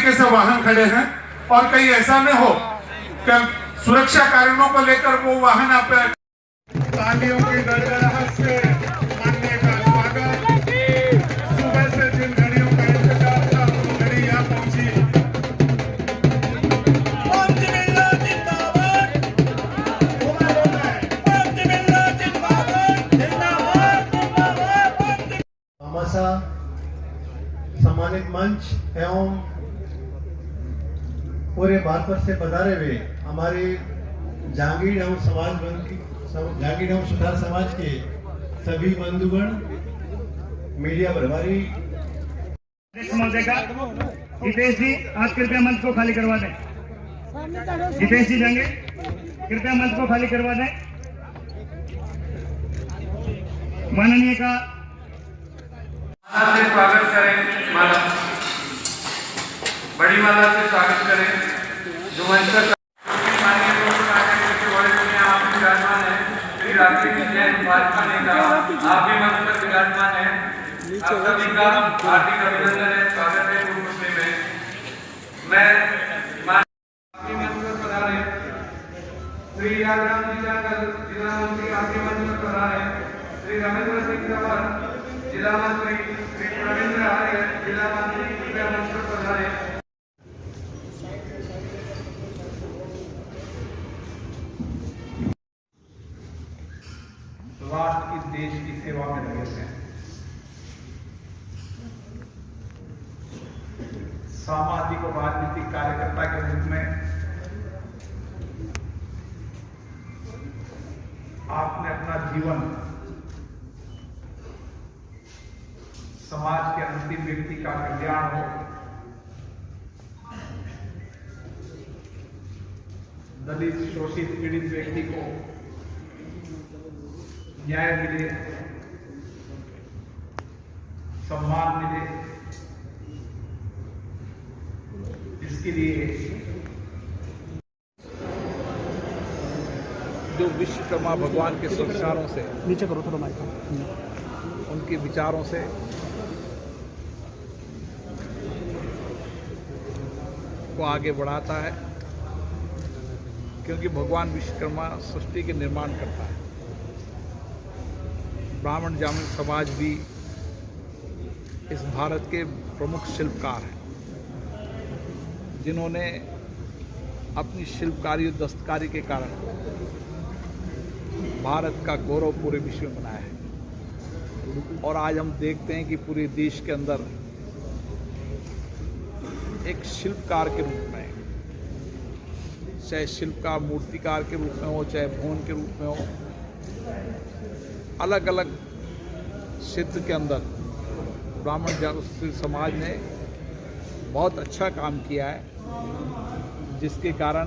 तरीके से वाहन खड़े हैं और कहीं ऐसा न हो कि सुरक्षा कारणों को लेकर वो वाहन आप तालियों की गड़गड़ाहट से मानने का स्वागत। सुबह से जिन घड़ियों का इंतजार था वो घड़ी यहाँ पहुंची। सम्मानित मंच एवं पूरे भारत से पधारे हुए हमारे जहांगीर एवं जहांगीर एवं सुधार समाज के सभी बंधुगण, मीडिया प्रभारी हितेश जी, आज कृपया मंच को खाली करवा दें। हितेश जी जाएंगे, कृपया मंच को खाली करवा दें। माननीय का से स्वागत करें, माला बड़ी माला से स्वागत करें जो मंच पर माननीय आप विराजमान है। श्री राष्ट्रीय जैन भाजपा नेता आप भी मंच पर विराजमान है। आप सभी का हार्दिक अभिनंदन है, स्वागत है। पूर्व में मैं मंच पर पधारे श्री यादराम जी जिला मंत्री आपके मंच पर पधारे श्री रमेंद्र सिंह तंवर जिला मंत्री, श्री रविंद्र आर्य जिला मंत्री कृपया मंच पर पधारे। राष्ट्र की देश की सेवा में लगे हैं। सामाजिक और राजनीतिक कार्यकर्ता के रूप में आपने अपना जीवन समाज के अंतिम व्यक्ति का कल्याण हो, दलित शोषित पीड़ित व्यक्ति को न्याय मिले, सम्मान मिले, इसके लिए जो विश्वकर्मा भगवान के संस्कारों से, नीचे करो थोड़ा माइक, उनके विचारों से को आगे बढ़ाता है, क्योंकि भगवान विश्वकर्मा सृष्टि के निर्माण करता है। ब्राह्मण जामिन समाज भी इस भारत के प्रमुख शिल्पकार हैं, जिन्होंने अपनी शिल्पकारी और दस्तकारी के कारण भारत का गौरव पूरे विश्व में बनाया है। और आज हम देखते हैं कि पूरे देश के अंदर एक शिल्पकार के रूप में, चाहे शिल्पकार मूर्तिकार के रूप में हो, चाहे भवन के रूप में हो, अलग अलग क्षेत्र के अंदर ब्राह्मण जाति समाज ने बहुत अच्छा काम किया है, जिसके कारण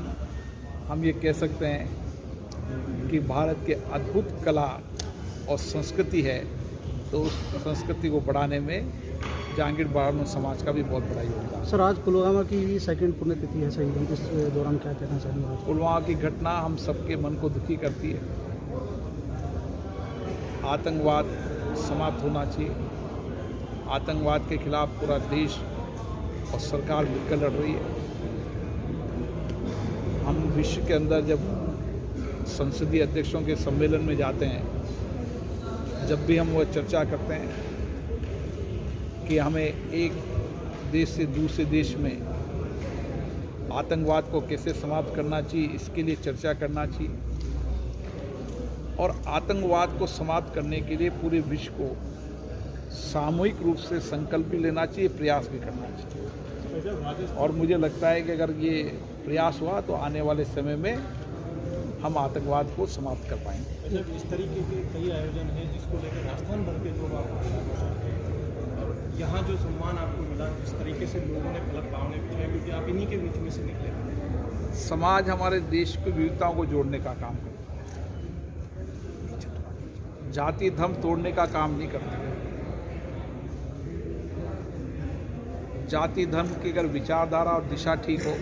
हम ये कह सकते हैं कि भारत के अद्भुत कला और संस्कृति है। तो उस संस्कृति को बढ़ाने में जहांगीर ब्राह्मण समाज का भी बहुत बड़ा योगदान। सर, आज पुलवामा की सेकंड पुण्यतिथि है, शहीद, इस दौरान क्या कहना चाहेंगे? पुलवामा की घटना हम सबके मन को दुखी करती है। आतंकवाद समाप्त होना चाहिए। आतंकवाद के खिलाफ पूरा देश और सरकार मिलकर लड़ रही है। हम विश्व के अंदर जब संसदीय अध्यक्षों के सम्मेलन में जाते हैं, जब भी हम वो चर्चा करते हैं कि हमें एक देश से दूसरे देश में आतंकवाद को कैसे समाप्त करना चाहिए, इसके लिए चर्चा करना चाहिए। और आतंकवाद को समाप्त करने के लिए पूरे विश्व को सामूहिक रूप से संकल्प भी लेना चाहिए, प्रयास भी करना चाहिए। और मुझे लगता है कि अगर ये प्रयास हुआ तो आने वाले समय में हम आतंकवाद को समाप्त कर पाएंगे। इस तरीके के कई आयोजन हैं जिसको लेकर राजस्थान भर के लोग और यहाँ जो सम्मान आपको मिला, इस तरीके से लोगों ने पलक भावने बिछाए, क्योंकि आप इन्हीं के बीच में से निकले। समाज हमारे देश की विविधताओं को जोड़ने का काम करता है, जाति धर्म तोड़ने का काम नहीं करता। जाति धर्म की अगर विचारधारा और दिशा ठीक हो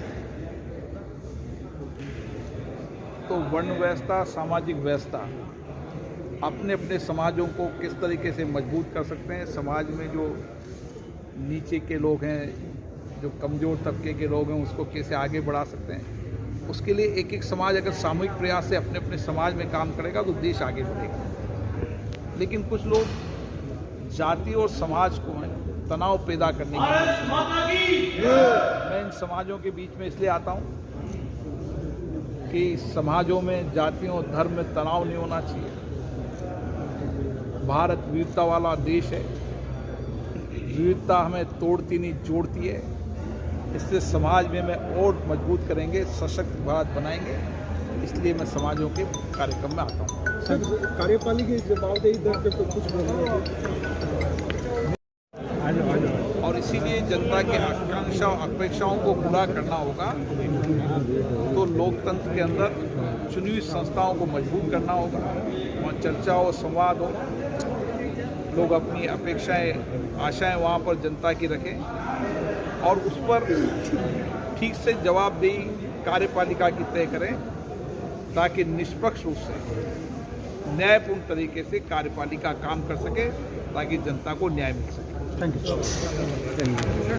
तो वर्ण व्यवस्था, सामाजिक व्यवस्था अपने अपने समाजों को किस तरीके से मजबूत कर सकते हैं। समाज में जो नीचे के लोग हैं, जो कमज़ोर तबके के लोग हैं उसको कैसे आगे बढ़ा सकते हैं। उसके लिए एक एक समाज अगर सामूहिक प्रयास से अपने अपने समाज में काम करेगा तो देश आगे बढ़ेगा। लेकिन कुछ लोग जाति और समाज को तनाव पैदा करने की मैं इन समाजों के बीच में इसलिए आता हूँ कि समाजों में जातियों और धर्म में तनाव नहीं होना चाहिए। भारत विविधता वाला देश है, विविधता हमें तोड़ती नहीं जोड़ती है। इससे समाज में और मजबूत करेंगे, सशक्त भारत बनाएंगे। इसलिए मैं समाजों के कार्यक्रम में आता हूँ। सर, कार्यपालिका की जवाबदेही दर पे तो कुछ और इसीलिए जनता की आकांक्षा अपेक्षाओं को पूरा करना होगा तो लोकतंत्र के अंदर चुनी हुई संस्थाओं को मजबूत करना होगा और चर्चा और संवाद हो, लोग अपनी अपेक्षाएं आशाएं वहाँ पर जनता की रखें और उस पर ठीक से जवाबदेही कार्यपालिका की तय करें ताकि निष्पक्ष रूप से न्यायपूर्ण तरीके से कार्यपालिका काम कर सके ताकि जनता को न्याय मिल सके। Thank you.